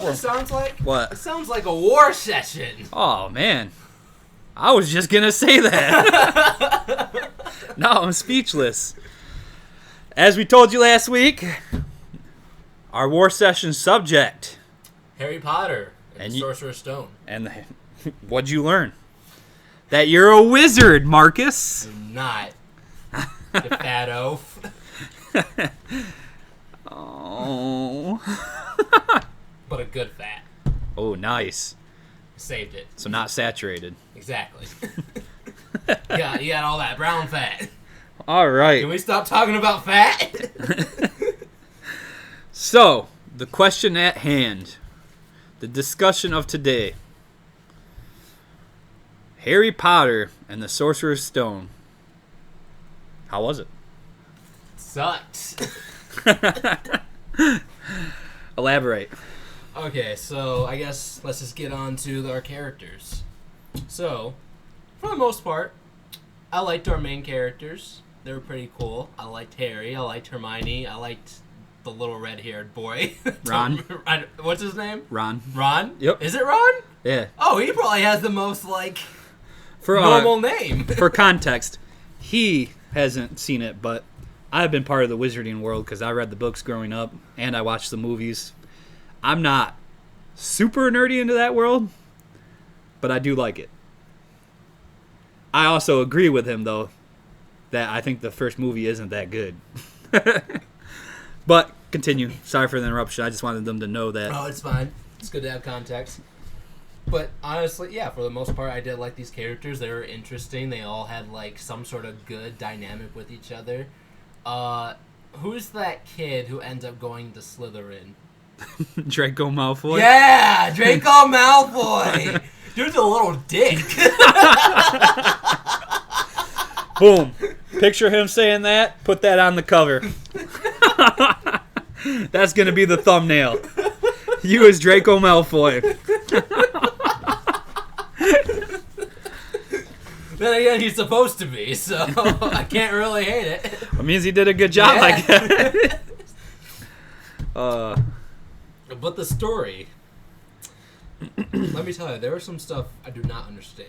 It sounds like? What? It sounds like a war session. Oh, man. I was just going to say that. Now I'm speechless. As we told you last week, our war session subject. Harry Potter and the Sorcerer's Stone. And what'd you learn? That you're a wizard, Marcus. I'm not. You fat oaf. Oh. But a good fat. Oh, nice. Saved it. So not saturated. Exactly. Yeah, you got all that brown fat. All right. Can we stop talking about fat? So, the question at hand. The discussion of today. Harry Potter and the Sorcerer's Stone. How was it? Sucked. Elaborate. Okay, so I guess let's just get on to our characters. So, for the most part, I liked our main characters. They were pretty cool. I liked Harry. I liked Hermione. I liked the little red-haired boy. Ron. What's his name? Ron. Ron? Yep. Is it Ron? Yeah. Oh, he probably has the most, like, For normal name. For context, he hasn't seen it, but I've been part of the wizarding world because I read the books growing up and I watched the movies. I'm not super nerdy into that world, but I do like it. I also agree with him, though, that I think the first movie isn't that good. But continue. Sorry for the interruption. I just wanted them to know that. Oh, it's fine. It's good to have context. But honestly, yeah, for the most part, I did like these characters. They were interesting. They all had, like, some sort of good dynamic with each other. Who's that kid who ends up going to Slytherin? Draco Malfoy? Yeah! Draco Malfoy! Dude's a little dick. Boom. Picture him saying that. Put that on the cover. That's going to be the thumbnail. You as Draco Malfoy. Then again, he's supposed to be, so I can't really hate it. It means he did a good job, Yeah. I guess. But the story, let me tell you, there was some stuff I do not understand.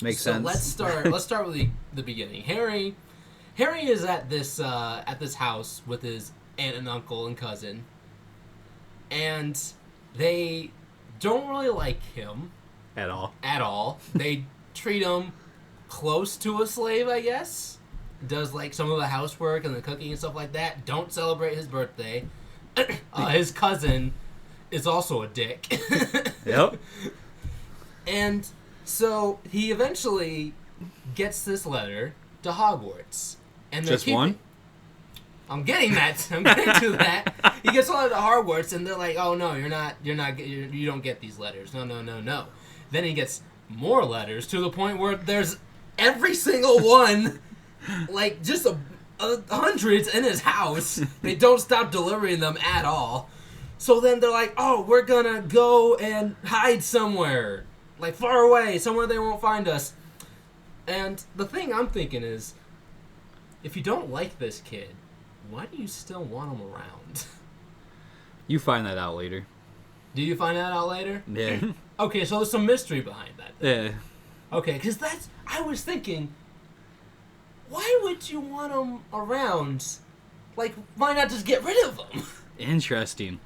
Makes sense. Let's start with the beginning. Harry is at this house with his aunt and uncle and cousin, and they don't really like him At all. They treat him close to a slave, I guess. Does like some of the housework and the cooking and stuff like that. Don't celebrate his birthday. His cousin is also a dick. Yep. And so he eventually gets this letter to Hogwarts. And Just one? I'm getting that. I'm getting to that. He gets a letter to Hogwarts, and they're like, "Oh no, you don't get these letters. No." Then he gets more letters to the point where there's every single one, like just hundreds in his house. They don't stop delivering them at all. So then they're like, "Oh, we're gonna go and hide somewhere, like far away, somewhere they won't find us." And the thing I'm thinking is, if you don't like this kid, why do you still want him around? You find that out later. Do you find that out later? Yeah. Okay, so there's some mystery behind that. Yeah. Okay, because I was thinking, why would you want him around? Like, why not just get rid of him? Interesting.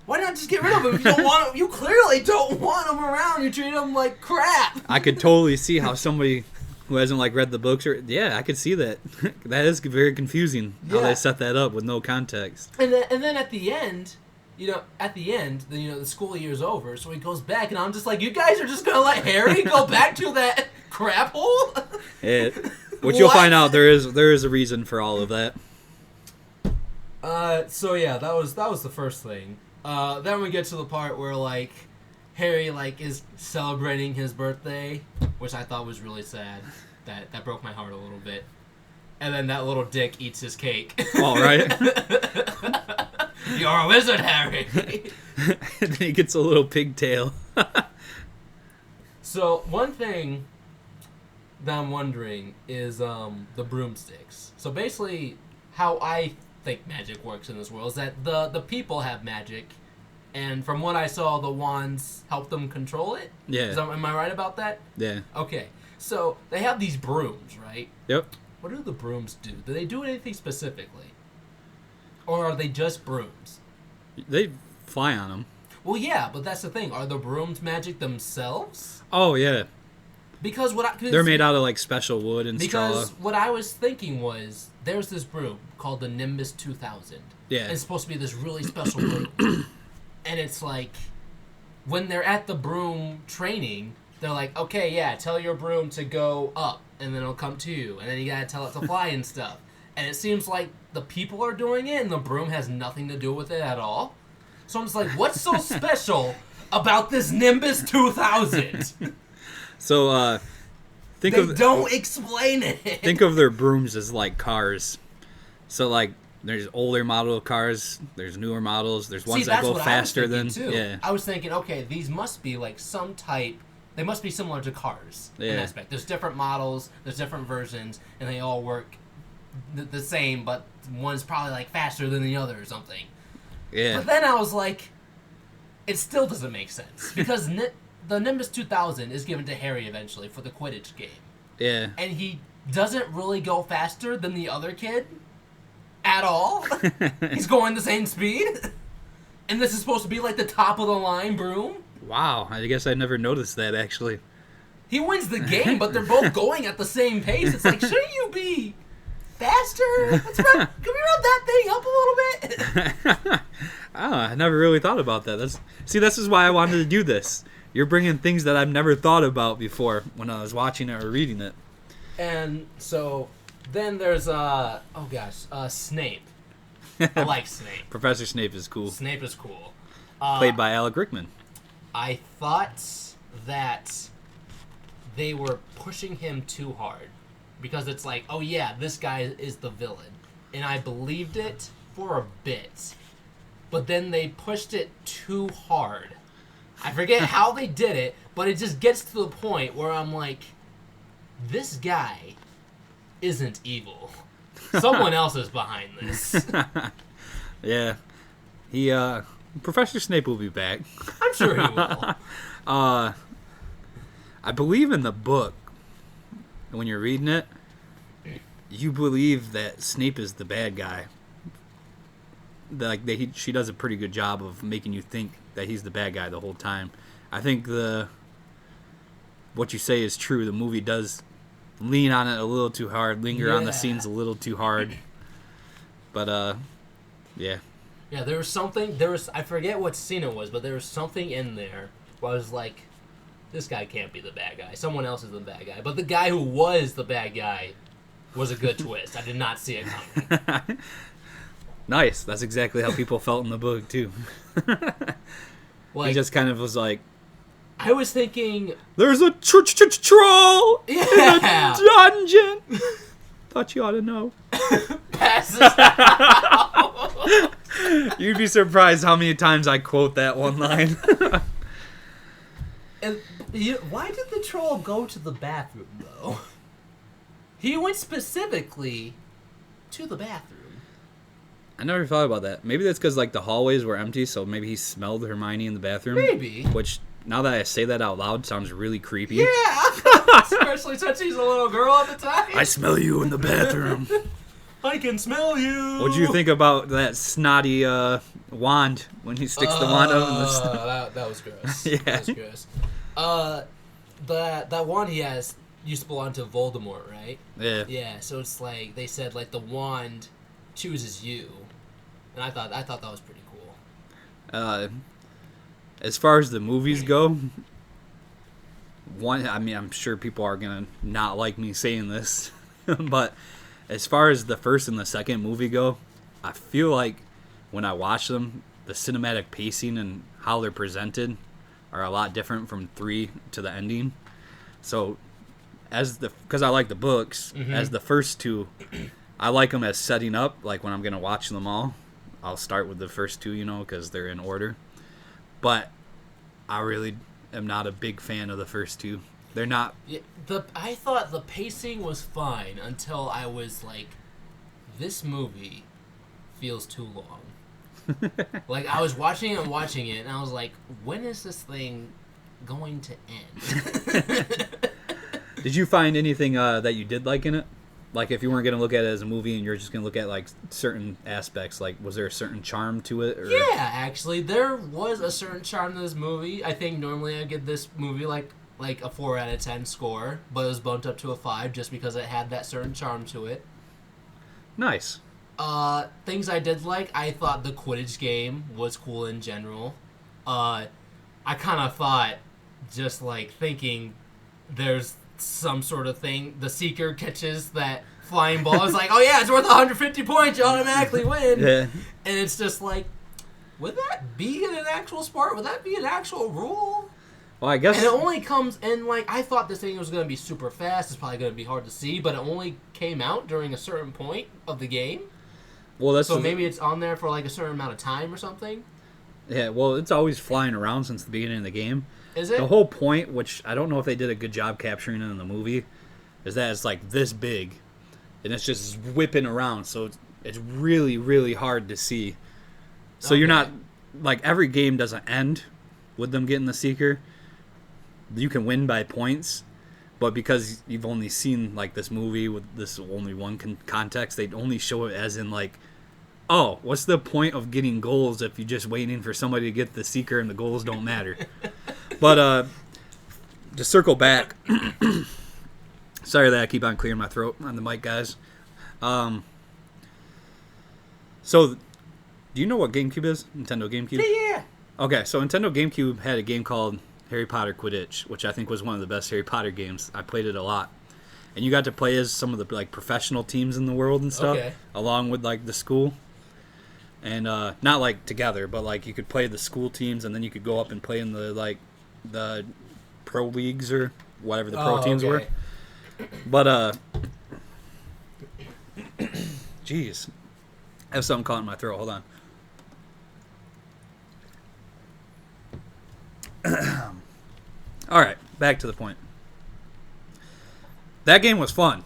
Why not just get rid of him? If you don't want him, you clearly don't want him around. You treat him like crap. I could totally see how somebody who hasn't like read the books I could see that. That is very confusing how Yeah. they set that up with no context. And then at the end, the school year's over, so he goes back, and I'm just like, you guys are just gonna let Harry go back to that crap hole? Which you'll find out there is a reason for all of that. So yeah, that was the first thing. Then we get to the part where like Harry like is celebrating his birthday, which I thought was really sad. That broke my heart a little bit. And then that little dick eats his cake. All right. You're a wizard, Harry. And then he gets a little pigtail. So one thing that I'm wondering is the broomsticks. So basically, how I think magic works in this world is that the people have magic, And from what I saw, the wands help them control it. Yeah. Am I right about that? Yeah. Okay. So they have these brooms, right? Yep. What do the brooms do? Do they do anything specifically? Or are they just brooms? They fly on them. Well, yeah, but that's the thing. Are the brooms magic themselves? Oh, yeah. Because they're made out of, like, special wood and straw. Because what I was thinking was, there's this broom called the Nimbus 2000. Yeah. And it's supposed to be this really special broom. And it's like, when they're at the broom training, they're like, okay, yeah, tell your broom to go up, and then it'll come to you. And then you gotta tell it to fly and stuff. And it seems like the people are doing it, and the broom has nothing to do with it at all. So I'm just like, what's so special about this Nimbus 2000? So, They don't explain it. Think of their brooms as, like, cars. So, like, there's older model cars, there's newer models, there's ones that go faster than... Yeah. I was thinking, okay, these must be, like, some type... They must be similar to cars in aspect. There's different models, there's different versions, and they all work the same, but one's probably, like, faster than the other or something. Yeah. But then I was like, it still doesn't make sense. Because the Nimbus 2000 is given to Harry eventually for the Quidditch game. Yeah. And he doesn't really go faster than the other kid at all. He's going the same speed. And this is supposed to be like the top of the line broom. Wow, I guess I never noticed that, actually. He wins the game, but they're both going at the same pace. It's like, shouldn't you be faster? Can we rub that thing up a little bit? I never really thought about that. This is why I wanted to do this. You're bringing things that I've never thought about before when I was watching it or reading it. And so then there's Snape. I like Snape. Professor Snape is cool. Snape is cool. Played by Alec Rickman. I thought that they were pushing him too hard. Because it's like, oh yeah, this guy is the villain. And I believed it for a bit. But then they pushed it too hard. I forget how they did it, but it just gets to the point where I'm like, this guy isn't evil. Someone else is behind this. Yeah. Professor Snape will be back. I'm sure he will. I believe in the book, when you're reading it, you believe that Snape is the bad guy. She does a pretty good job of making you think that he's the bad guy the whole time. I think what you say is true. The movie does lean on it a little too hard, linger on the scenes a little too hard. But, yeah. Yeah, I forget what scene it was, but there was something in there where I was like, this guy can't be the bad guy. Someone else is the bad guy. But the guy who was the bad guy was a good twist. I did not see it coming. Nice. That's exactly how people felt in the book, too. He just kind of was like... I was thinking... There's a troll in a dungeon! Thought you ought to know. Passes out. You'd be surprised how many times I quote that one line. And why did the troll go to the bathroom, though? He went specifically to the bathroom. I never thought about that. Maybe that's because, like, the hallways were empty, so maybe he smelled Hermione in the bathroom. Maybe. Which, now that I say that out loud, sounds really creepy. Yeah! Especially since she's a little girl at the time. I smell you in the bathroom. I can smell you! What'd you think about that snotty wand when he sticks the wand up in the... That was gross. Yeah. That was gross. That wand he has used to belong to Voldemort, right? Yeah. Yeah, so it's like, they said, like, the wand chooses you. And I thought that was pretty cool. As far as the movies go, I'm sure people are gonna not like me saying this, but as far as the first and the second movie go, I feel like when I watch them, the cinematic pacing and how they're presented are a lot different from 3 to the ending. So, because I like the books, as the first two, I like them as setting up. Like when I'm gonna watch them all, I'll start with the first two, because they're in order. But I really am not a big fan of the first two. They're not... Yeah, I thought the pacing was fine until I was like, this movie feels too long. Like, I was watching it, and I was like, when is this thing going to end? Did you find anything that you did like in it? Like, if you weren't going to look at it as a movie and you're just going to look at, like, certain aspects, like, was there a certain charm to it? Or? Yeah, actually, there was a certain charm to this movie. I think normally I'd give this movie, like a 4 out of 10 score, but it was bumped up to a 5 just because it had that certain charm to it. Nice. Things I did like, I thought the Quidditch game was cool in general. I kind of thought, just, like, thinking there's some sort of thing, the Seeker catches that flying ball. It's like, oh yeah, it's worth 150 points, you automatically win. Yeah. And it's just like, would that be in an actual sport? Would that be an actual rule? Well, I guess... And it only comes in, like, I thought this thing was going to be super fast. It's probably going to be hard to see, but it only came out during a certain point of the game. Well, that's so maybe it's on there for, like, a certain amount of time or something? Yeah, well, it's always flying around since the beginning of the game. Is it? The whole point, which I don't know if they did a good job capturing it in the movie, is that it's, like, this big, and it's just whipping around, so it's really, really hard to see. So you're not... Like, every game doesn't end with them getting the Seeker. You can win by points, but because you've only seen, like, this movie with this only one context, they only show it as in, like, oh, what's the point of getting goals if you're just waiting for somebody to get the Seeker and the goals don't matter? But to circle back, sorry that I keep on clearing my throat on the mic, guys. So, do you know what GameCube is? Nintendo GameCube? Yeah. Okay, so Nintendo GameCube had a game called Harry Potter Quidditch, which I think was one of the best Harry Potter games. I played it a lot. And you got to play as some of the, like, professional teams in the world and stuff, along with, like, the school. And not, like, together, but, like, you could play the school teams, and then you could go up and play in the, like, the pro leagues or whatever the pro teams were. But, jeez. I have something caught in my throat. Hold on. All right, back to the point. That game was fun.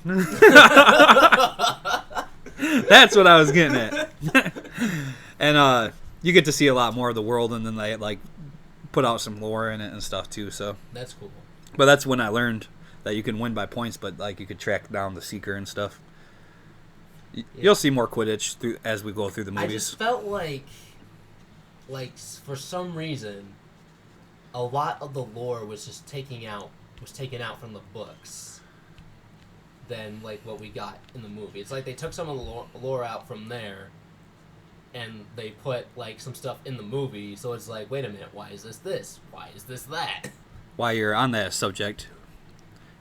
That's what I was getting at. And you get to see a lot more of the world, and then they, like, put out some lore in it and stuff too. So that's cool. But that's when I learned that you can win by points, but, like, you could track down the Seeker and stuff. You'll see more Quidditch as we go through the movies. I just felt like for some reason, a lot of the lore was just taken out from the books than, like, what we got in the movie. It's like they took some of the lore out from there, and they put, like, some stuff in the movie. So it's like, wait a minute, why is this? Why is this that? While you're on that subject,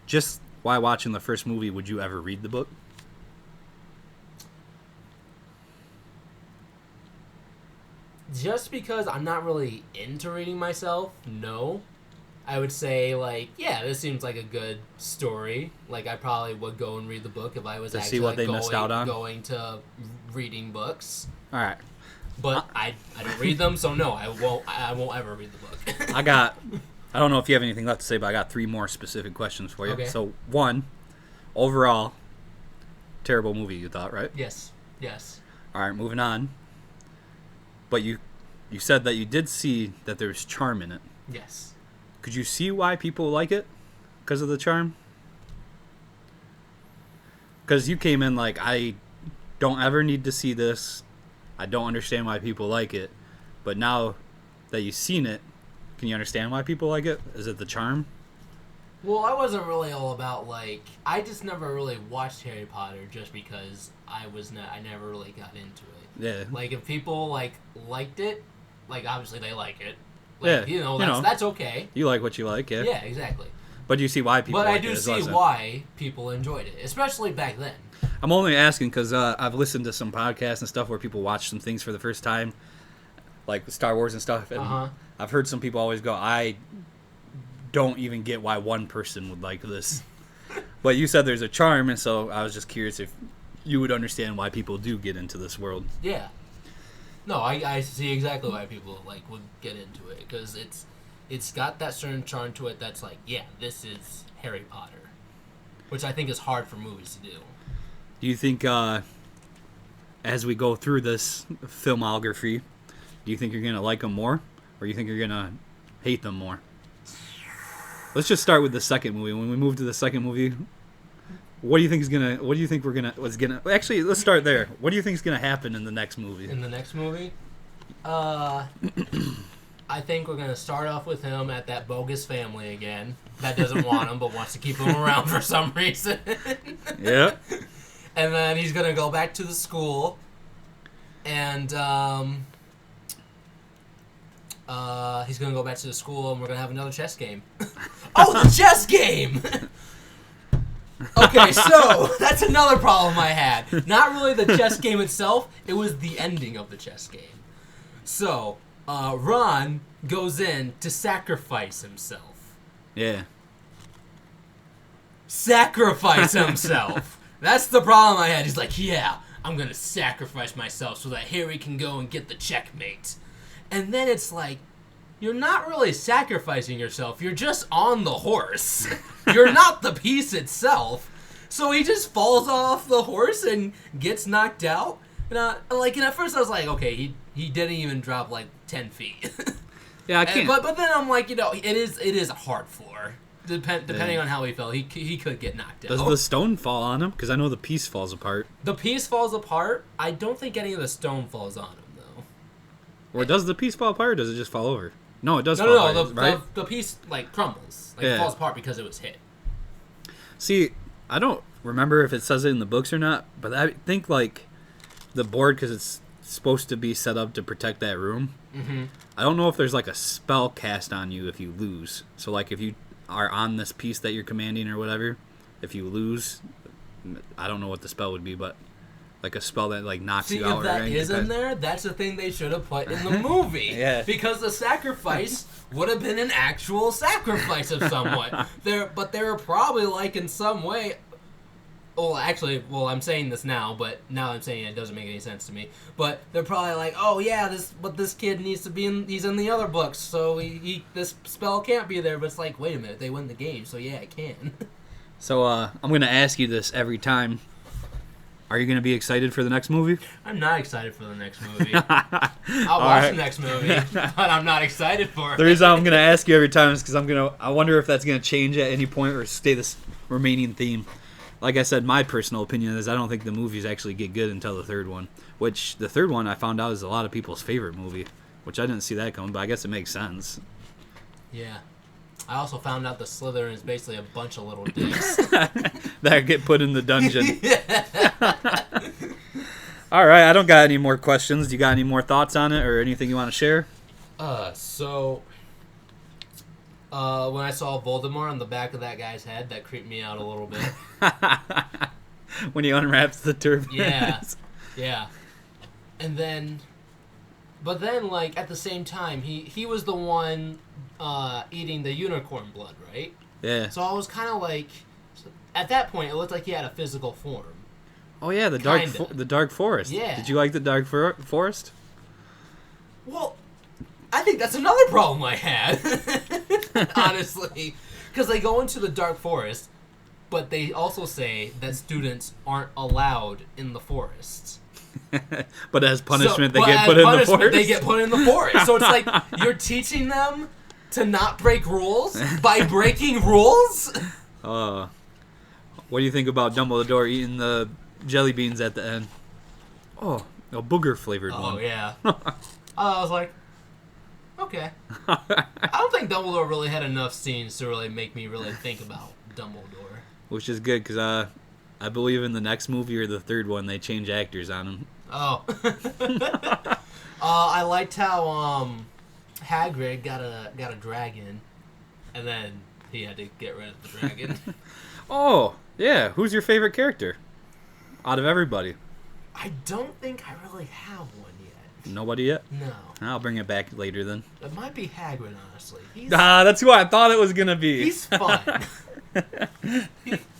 just while watching the first movie, would you ever read the book? Just because I'm not really into reading myself, no. I would say, like, yeah, this seems like a good story. Like, I probably would go and read the book if I was actually, see what they missed out on? Going to reading books. All right. But I don't read them, so no, I won't ever read the book. I don't know if you have anything left to say, but I got 3 more specific questions for you. Okay. So, 1, overall, terrible movie, you thought, right? Yes. All right, moving on. But you said that you did see that there was charm in it. Yes. Could you see why people like it because of the charm? Because you came in like, I don't ever need to see this. I don't understand why people like it. But now that you've seen it, can you understand why people like it? Is it the charm? Well, I wasn't really all about, like, I just never really watched Harry Potter just because I never really got into it. Yeah. Like, if people, like, liked it, like, obviously they like it. Like, yeah. That's okay. You like what you like, yeah. Yeah, exactly. But you see why people like it. But I do see why people enjoyed it, especially back then. I'm only asking because I've listened to some podcasts and stuff where people watch some things for the first time, like Star Wars and stuff. And I've heard some people always go, I don't even get why one person would like this. But you said there's a charm, and so I was just curious if you would understand why people do get into this world. Yeah. No, I see exactly why people, like, would get into it, because it's got that certain charm to it that's like, yeah, this is Harry Potter, which I think is hard for movies to do. Do you think, as we go through this filmography, Do you think you're gonna like them more, or you think you're gonna hate them more? Let's just start with the second movie. When we move to the second movie, what do you think is gonna? What do you think what's gonna? Actually, let's start there. What do you think is gonna happen in the next movie? In the next movie, I think we're gonna start off with him at that bogus family again that doesn't want him but wants to keep him around for some reason. Yeah. And then he's gonna go back to the school, and he's gonna go back to the school, and we're gonna have another chess game. Oh, the chess game! Okay, so that's another problem I had. Not really the chess game itself; it was the ending of the chess game. So, Ron goes in to sacrifice himself. Yeah. Sacrifice himself. That's the problem I had. He's like, yeah, I'm gonna sacrifice myself so that Harry can go and get the checkmate. And then it's like, you're not really sacrificing yourself. You're just on the horse. You're not the piece itself. So he just falls off the horse and gets knocked out. And at first I was like, okay, he didn't even drop like 10 feet. Yeah, I can't. But then I'm like, it is a hard floor. Depending on how he fell, he could get knocked out. Does the stone fall on him? Because I know the piece falls apart. The piece falls apart. I don't think any of the stone falls on him, though. Or does the piece fall apart, or does it just fall over? No, it does fall No, apart, right? the piece, crumbles. It falls apart because it was hit. See, I don't remember if it says it in the books or not, but I think, the board, because it's supposed to be set up to protect that room, I don't know if there's, a spell cast on you if you lose. So, if you are on this piece that you're commanding or whatever, if you lose, I don't know what the spell would be, but a spell that knocks you out. See, if that is in there, that's the thing they should have put in the movie. Yeah. Because the sacrifice would have been an actual sacrifice of someone. But they were probably in some way. I'm saying this now, but now I'm saying it doesn't make any sense to me. But they're probably oh yeah, this kid needs to be in. He's in the other books, so this spell can't be there. But it's wait a minute, they win the game, so yeah, it can. So I'm gonna ask you this every time. Are you gonna be excited for the next movie? I'm not excited for the next movie. I'll watch the next movie, but I'm not excited for it. The reason I'm gonna ask you every time is because I wonder if that's gonna change at any point or stay this remaining theme. Like I said, my personal opinion is I don't think the movies actually get good until the third one. Which, the third one I found out is a lot of people's favorite movie. Which I didn't see that coming, but I guess it makes sense. Yeah. I also found out the Slytherin is basically a bunch of little dicks. That get put in the dungeon. Alright, I don't got any more questions. Do you got any more thoughts on it or anything you want to share? When I saw Voldemort on the back of that guy's head, that creeped me out a little bit. When he unwraps the turban. Yeah. And then... But then, at the same time, he was the one eating the unicorn blood, right? Yeah. So I was kind of at that point, it looked like he had a physical form. Oh yeah, the dark forest. Yeah. Did you like the dark forest? Well, I think that's another problem I had, honestly, because they go into the dark forest, but they also say that students aren't allowed in the forest. But as punishment, they get put in the forest. They get put in the forest. So it's you're teaching them to not break rules by breaking rules. What do you think about Dumbledore eating the jelly beans at the end? Oh, a booger flavored one. Oh yeah. I was like, okay. I don't think Dumbledore really had enough scenes to really make me really think about Dumbledore. Which is good because I believe in the next movie or the third one they change actors on him. Oh. I liked how Hagrid got a dragon, and then he had to get rid of the dragon. Oh yeah, who's your favorite character out of everybody? I don't think I really have one yet. Nobody yet? No. I'll bring it back later then. It might be Hagrid, honestly. That's who I thought it was gonna be. He's fun.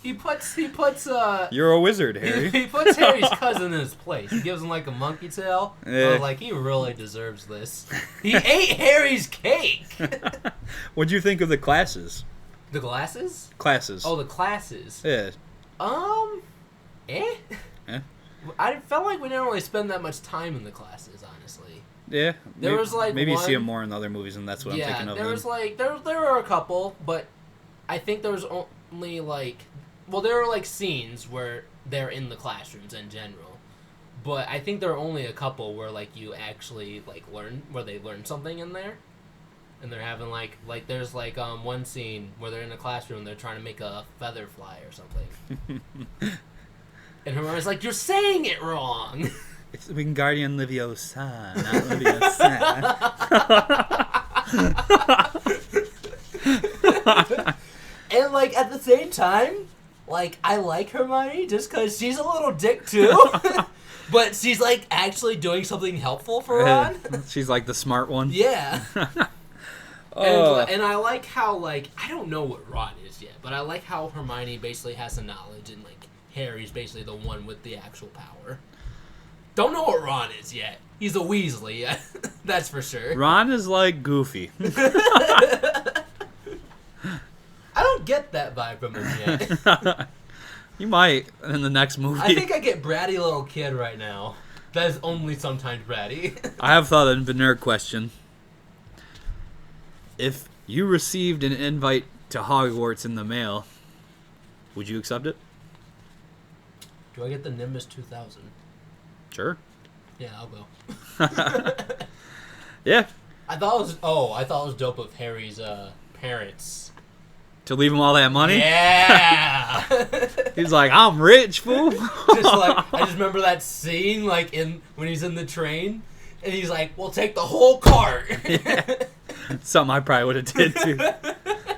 he puts You're a wizard, Harry. He puts Harry's cousin in his place. He gives him a monkey tail. Yeah. He really deserves this. He ate Harry's cake. What'd you think of the classes? The glasses? Classes. Oh, the classes. Yeah. Eh? I felt like we didn't really spend that much time in the classes, honestly. Yeah. There was like maybe one, you see them more in the other movies, and that's what I'm thinking of. There was like there were a couple, but I think there was only like there were like scenes where they're in the classrooms in general, but I think there are only a couple where like you actually like they learn something in there, and they're having like there's like one scene where they're in a classroom and they're trying to make a feather fly or something, and Hermione's like, "You're saying it wrong." It's Wingardium Leviosa, not Leviosa. And like at the same time, like I like Hermione just because she's a little dick too, but she's like actually doing something helpful for Ron. She's like the smart one. Yeah. And I like how like I don't know what Ron is yet, but I like how Hermione basically has the knowledge and like Harry's basically the one with the actual power. Don't know what Ron is yet. He's a Weasley, that's for sure. Ron is like Goofy. I don't get that vibe from him yet. You might in the next movie. I think I get bratty little kid right now. That is only sometimes bratty. I have thought of the nerd question. If you received an invite to Hogwarts in the mail, would you accept it? Do I get the Nimbus 2000? Sure. Yeah, I'll go. Yeah. I thought it was dope of Harry's parents. To leave him all that money? Yeah. He's like, I'm rich, fool. I just remember that scene like when he's in the train and he's like, "We'll take the whole cart." Yeah. Something I probably would have did too.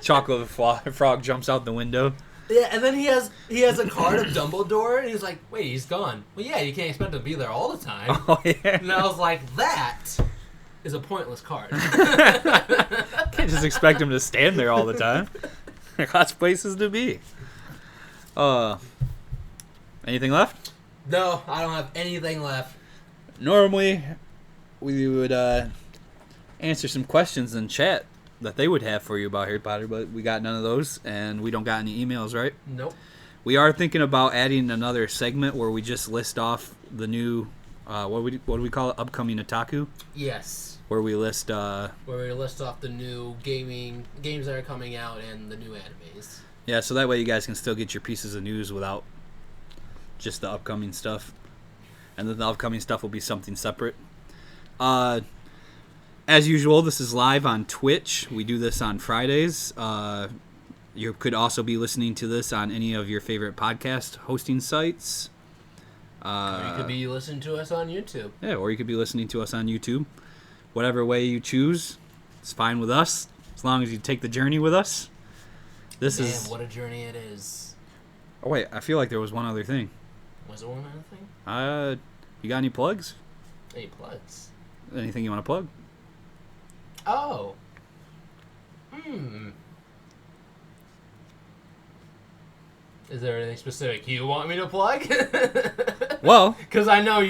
Chocolate frog jumps out the window. Yeah, and then he has a card of Dumbledore, and he's like, "Wait, he's gone." Well, yeah, you can't expect him to be there all the time. Oh yeah. And I was like, "That is a pointless card." Can't just expect him to stand there all the time. Lots of places to be. Anything left? No, I don't have anything left. Normally, we would answer some questions in chat that they would have for you about Harry Potter, but we got none of those, and we don't got any emails, right? Nope. We are thinking about adding another segment where we just list off the new, what do we call it, upcoming otaku? Yes. Where we list off the new games that are coming out and the new animes. Yeah, so that way you guys can still get your pieces of news without just the upcoming stuff. And then the upcoming stuff will be something separate. As usual, this is live on Twitch. We do this on Fridays. You could also be listening to this on any of your favorite podcast hosting sites. Or you could be listening to us on YouTube. Yeah, or you could be listening to us on YouTube. Whatever way you choose, it's fine with us, as long as you take the journey with us. What a journey it is. Oh, wait, I feel like there was one other thing. Was there one other thing? You got any plugs? Any plugs? Anything you want to plug? Oh. Is there anything specific you want me to plug? Well, because I know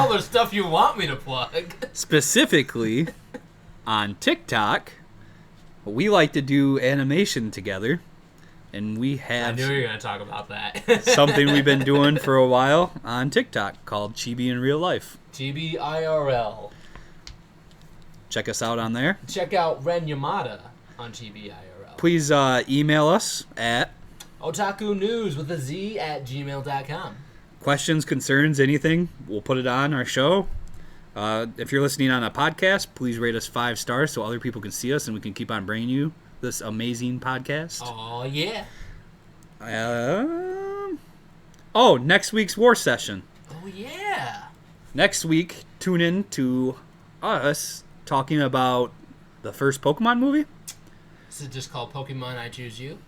there's stuff you want me to plug. Specifically, on TikTok, we like to do animation together, and we have... I knew you were going to talk about that. something we've been doing for a while on TikTok called Chibi in Real Life. Chibi IRL. Check us out on there. Check out Ren Yamada on Chibi IRL. Please email us at otakunews@gmail.com. Questions, concerns, anything, we'll put it on our show. If you're listening on a podcast, please rate us 5 stars so other people can see us and we can keep on bringing you this amazing podcast. Oh, yeah. Next week's War Session. Oh, yeah. Next week, tune in to us talking about the first Pokemon movie. Is it just called Pokemon I Choose You?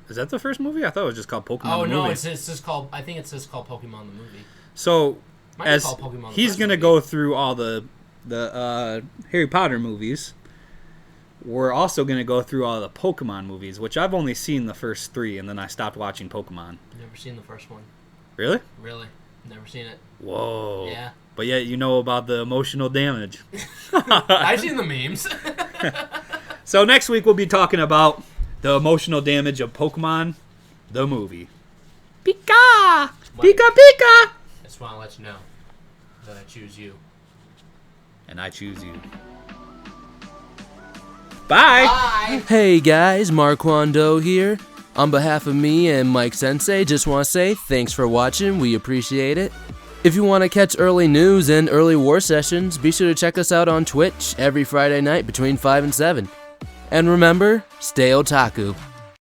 Is that the first movie? I thought it was just called Pokemon the movie. Oh, no, it's just called... I think it's just called Pokemon the movie. So, as Pokemon he's going to go through all the Harry Potter movies, we're also going to go through all the Pokemon movies, which I've only seen the first 3, and then I stopped watching Pokemon. Never seen the first one. Really? Really. Never seen it. Whoa. Yeah. But yet you know about the emotional damage. I've seen the memes. So next week we'll be talking about the emotional damage of Pokemon, the movie. Pika! Pika Pika! I just want to let you know that I choose you. and I choose you. Bye! Bye! Hey guys, Marquando here. On behalf of me and Mike Sensei, just want to say thanks for watching, we appreciate it. If you want to catch early news and early war sessions, be sure to check us out on Twitch every Friday night between 5 and 7. And remember, stay otaku.